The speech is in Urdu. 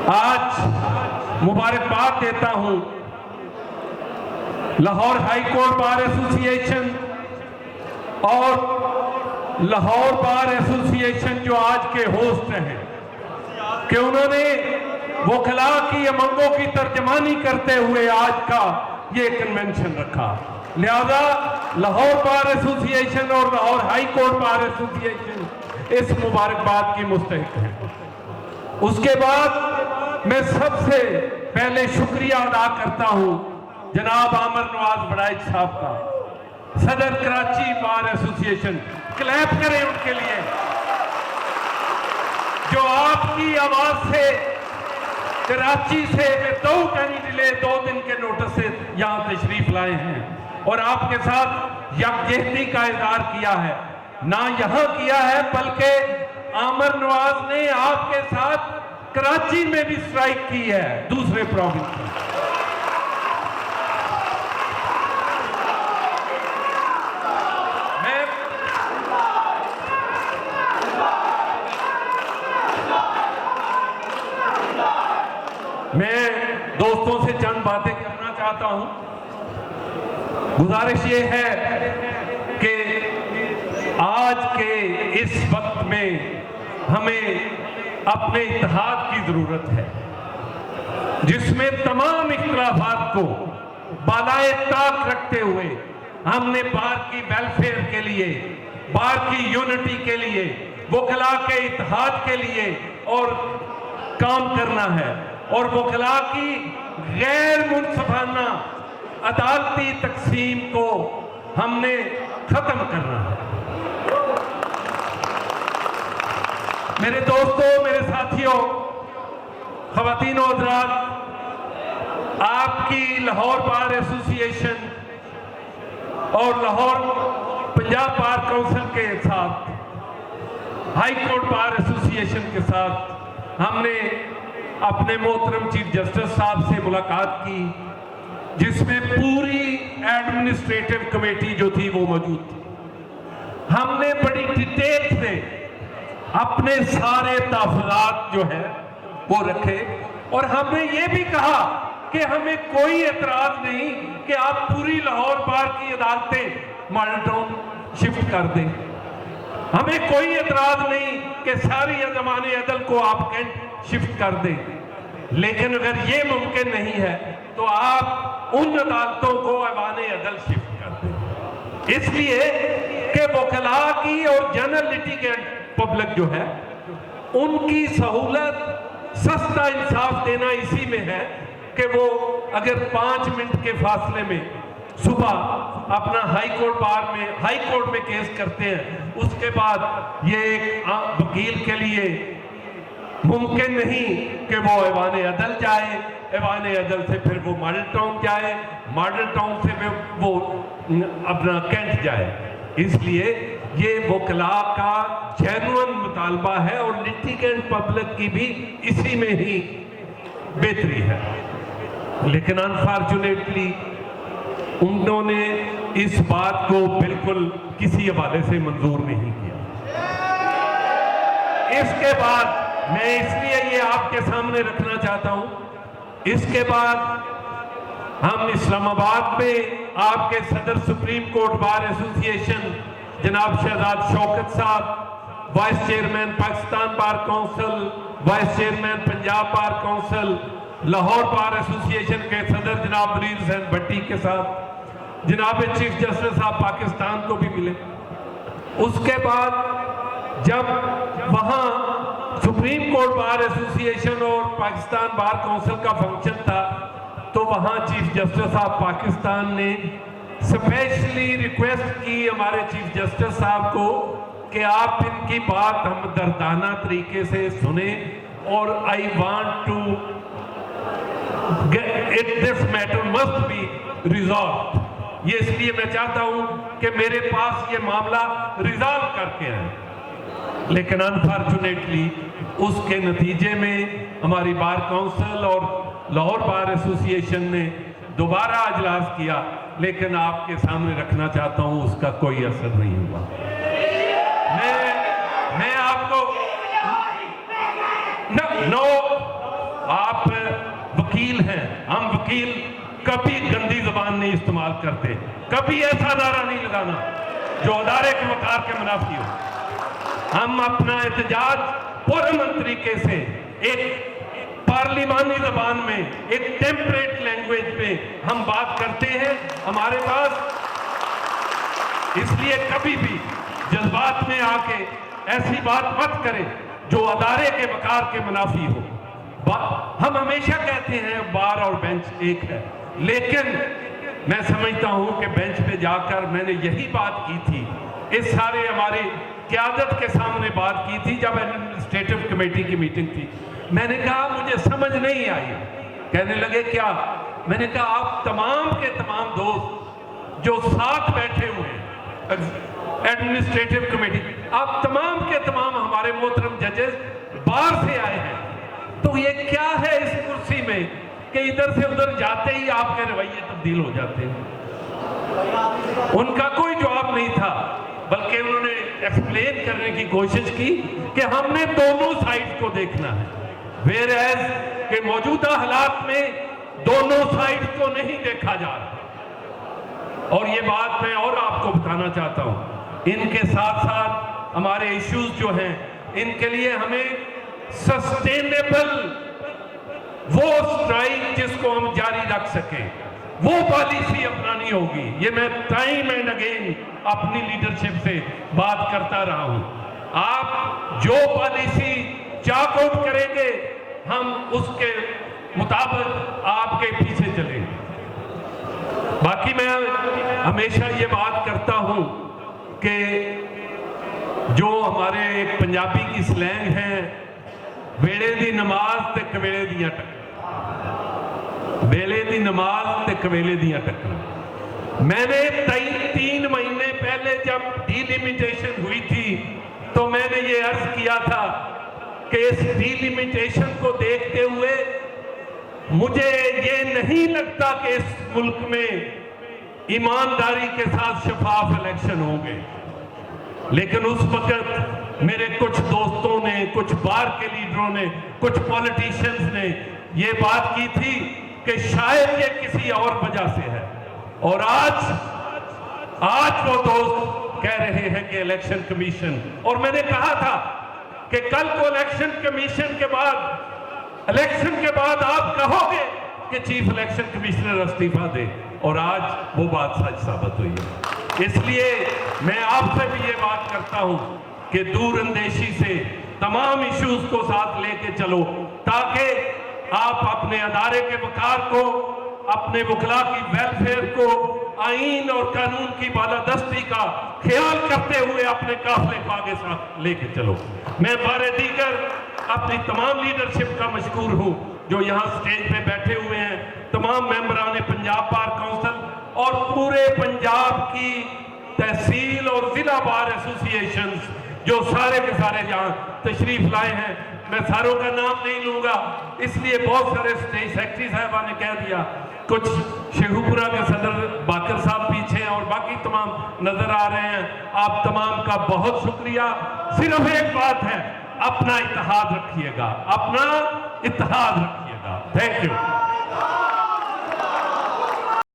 آج مبارکباد دیتا ہوں لاہور ہائی کورٹ بار ایسوسی ایشن اور لاہور بار ایسوسی ایشن جو آج کے ہوسٹ ہیں کہ انہوں نے وکلاء کی امنگوں کی ترجمانی کرتے ہوئے آج کا یہ کنونشن رکھا. لہذا لاہور بار ایسوسی ایشن اور لاہور ہائی کورٹ بار ایسوسی ایشن اس مبارکباد کی مستحق ہیں. اس کے بعد میں سب سے پہلے شکریہ ادا کرتا ہوں جناب عامر نواز بڑائچ صاحب کا, صدر کراچی بار ایسوسی ایشن. کلیپ کریں ان کے لیے جو آپ کی آواز سے کراچی سے دو ڈیلے 2 دن کے نوٹس سے یہاں تشریف لائے ہیں اور آپ کے ساتھ یکجہتی کا اظہار کیا ہے. نہ یہاں کیا ہے بلکہ عامر نواز نے آپ کے ساتھ کراچی میں بھی سٹرائک کی ہے دوسرے پروونس میں. میں دوستوں سے چند باتیں کرنا چاہتا ہوں. گزارش یہ ہے کہ آج کے اس وقت میں ہمیں اپنے اتحاد کی ضرورت ہے جس میں تمام اختلافات کو بالائے طاق رکھتے ہوئے ہم نے بار کی ویلفیئر کے لیے, بار کی یونٹی کے لیے, وکلاء کے اتحاد کے لیے اور کام کرنا ہے اور وکلاء کی غیر منصفانہ عدالتی تقسیم کو ہم نے ختم کرنا ہے. میرے دوستوں, میرے ساتھیوں, خواتین و حضرات, آپ کی لاہور بار ایسوسی ایشن اور لاہور پنجاب بار کونسل کے ساتھ, high court bar association کے ساتھ ہم نے اپنے محترم چیف جسٹس صاحب سے ملاقات کی جس میں پوری ایڈمنسٹریٹو کمیٹی جو تھی وہ موجود تھی. ہم نے بڑی ڈیٹیل سے اپنے سارے تحفظات جو ہے وہ رکھے اور ہم نے یہ بھی کہا کہ ہمیں کوئی اعتراض نہیں کہ آپ پوری لاہور بار کی عدالتیں ماڈل ٹاؤن شفٹ کر دیں. ہمیں کوئی اعتراض نہیں کہ ساری انجمن عدل کو آپ کینٹ شفٹ کر دیں. لیکن اگر یہ ممکن نہیں ہے تو آپ ان عدالتوں کو ایوان عدل شفٹ کر دیں. اس لیے کہ وکلاء کی اور جنرل لیٹیگینٹ پبلک جو ہے ان کی سہولت, سستا انصاف دینا اسی میں ہے کہ وہ اگر 5 منٹ کے فاصلے میں صبح اپنا ہائی کورٹ میں کیس کرتے ہیں, اس کے بعد یہ ایک وکیل کے لیے ممکن نہیں کہ وہ ایوان عدل جائے, ایوان عدل سے پھر وہ ماڈل ٹاؤن جائے, ماڈل ٹاؤن سے وہ اپنا کینٹ جائے. اس لیے یہ وکلاء کا جینوئن مطالبہ ہے اور لیٹیگینٹ پبلک کی بھی اسی میں ہی بہتری ہے. لیکن انفارچونیٹلی انہوں نے اس بات کو بالکل کسی حوالے سے منظور نہیں کیا. اس کے بعد میں اس لیے یہ آپ کے سامنے رکھنا چاہتا ہوں, اس کے بعد ہم اسلام آباد میں آپ کے صدر سپریم کورٹ بار ایسوسی ایشن جناب Shahzad Shaukat Sahab, vice chairman Pakistan bar council, vice chairman Punjab bar council, Lahore bar association کے صدر جناب منیر حسین بھٹی کے ساتھ جناب چیف جسٹس صاحب پاکستان کو بھی ملے. اس کے بعد جب وہاں سپریم کورٹ بار ایسوسی ایشن اور پاکستان بار کونسل کا فنکشن تھا تو وہاں چیف جسٹس صاحب پاکستان نے اسپیشلی ریکویسٹ کی ہمارے چیف جسٹس صاحب کو کہ آپ ان کی بات ہم دردانہ طریقے سے سنیں اور I want to this matter must be resolved. یہ اس لیے میں چاہتا ہوں کہ میرے پاس یہ معاملہ ریزالو کر کے آئے. لیکن انفارچونیٹلی اس کے نتیجے میں ہماری بار کونسل اور لاہور بار ایسوسی ایشن نے دوبارہ اجلاس کیا, لیکن آپ کے سامنے رکھنا چاہتا ہوں اس کا کوئی اثر نہیں ہوا. میں آپ کو آپ وکیل ہیں, ہم وکیل کبھی گندی زبان نہیں استعمال کرتے, کبھی ایسا نعرہ نہیں لگانا جو ادارے کے وقار کے منافی ہو. ہم اپنا احتجاج پرامن طریقے سے ایک پارلیمانی زبان میں, ایک ٹیمپریٹ لینگویج میں ہم بات کرتے ہیں ہمارے پاس. اس لیے کبھی بھی جذبات میں آ کے ایسی بات مت کریں جو ادارے کے وقار کے منافی ہو. ہم ہمیشہ کہتے ہیں بار اور بینچ ایک ہے, لیکن میں سمجھتا ہوں کہ بینچ پہ جا کر میں نے یہی بات کی تھی, اس سارے ہماری قیادت کے سامنے بات کی تھی جب ایڈمنسٹریٹو کمیٹی کی میٹنگ تھی. میں نے کہا مجھے سمجھ نہیں آئی. کہنے لگے کیا؟ میں نے کہا آپ تمام کے تمام دوست جو ساتھ بیٹھے ہوئے ہیں ایڈمنسٹریٹو کمیٹی, آپ تمام کے تمام ہمارے محترم ججز باہر سے آئے ہیں, تو یہ کیا ہے اس کرسی میں کہ ادھر سے ادھر جاتے ہی آپ کے رویے تبدیل ہو جاتے ہیں؟ ان کا کوئی جواب نہیں تھا, بلکہ انہوں نے ایکسپلین کرنے کی کوشش کی کہ ہم نے دونوں سائڈ کو دیکھنا ہے, ویئر ایز کہ موجودہ حالات میں دونوں سائڈ کو نہیں دیکھا جا رہا. اور یہ بات میں اور آپ کو بتانا چاہتا ہوں, ان کے ساتھ ساتھ ہمارے ایشوز جو ہیں ان کے لیے ہمیں سسٹینیبل وہ اسٹرائک جس کو ہم جاری رکھ سکیں وہ پالیسی اپنانی ہوگی. یہ میں ٹائم اینڈ اگین اپنی لیڈرشپ سے بات کرتا رہا ہوں. آپ جو پالیسی چاک آؤٹ کریں گے ہم اس کے مطابق آپ کے پیچھے چلیں گے. باقی میں ہمیشہ یہ بات کرتا ہوں کہ جو ہمارے ایک پنجابی کی سلینگ ہے, ویڑے دی نماز تے کویلے دیاں ٹکراں, ویلے دی نماز تے کویلے دیاں ٹکراں. میں نے 3 مہینے پہلے جب ڈیلیمیٹیشن ہوئی تھی تو میں نے یہ عرض کیا تھا کہ اس ڈیلیمیٹیشن کو دیکھتے ہوئے مجھے یہ نہیں لگتا کہ اس ملک میں ایمانداری کے ساتھ شفاف الیکشن ہوں گے. لیکن اس وقت میرے کچھ دوستوں نے, کچھ بار کے لیڈروں نے, کچھ پولیٹیشنز نے یہ بات کی تھی کہ شاید یہ کسی اور وجہ سے ہے. اور آج وہ دوست کہہ رہے ہیں کہ الیکشن کمیشن, اور میں نے کہا تھا کہ کل کو الیکشن کمیشن کے بعد آپ کہو گے کہ چیف الیکشن کمیشنر استعفیٰ دے, اور آج وہ بات سچ ثابت ہوئی ہے. اس لیے میں آپ سے بھی یہ بات کرتا ہوں کہ دور اندیشی سے تمام ایشوز کو ساتھ لے کے چلو, تاکہ آپ اپنے ادارے کے وقار کو, اپنے وکلاء کی ویلفیئر کو, آئین اور قانون کی بالادستی کا خیال کرتے ہوئے اپنے قافلے کو آگے ساتھ لے کے چلو. میں بارے دیگر اپنی تمام لیڈرشپ کا مشکور ہوں جو یہاں سٹیج پہ بیٹھے ہوئے ہیں, تمام ممبران پنجاب بار کونسل اور پورے پنجاب کی تحصیل اور ضلع بار ایسوسی ایشنز جو سارے کے سارے یہاں تشریف لائے ہیں. میں ساروں کا نام نہیں لوں گا اس لیے بہت سارے سیکٹری صاحبہ نے کہہ دیا, کچھ شیخوپورہ کے صدر باقر صاحب پیچھے ہیں اور باقی تمام نظر آ رہے ہیں. آپ تمام کا بہت شکریہ. صرف ایک بات ہے, اپنا اتحاد رکھیے گا, اپنا اتحاد رکھیے گا. Thank you.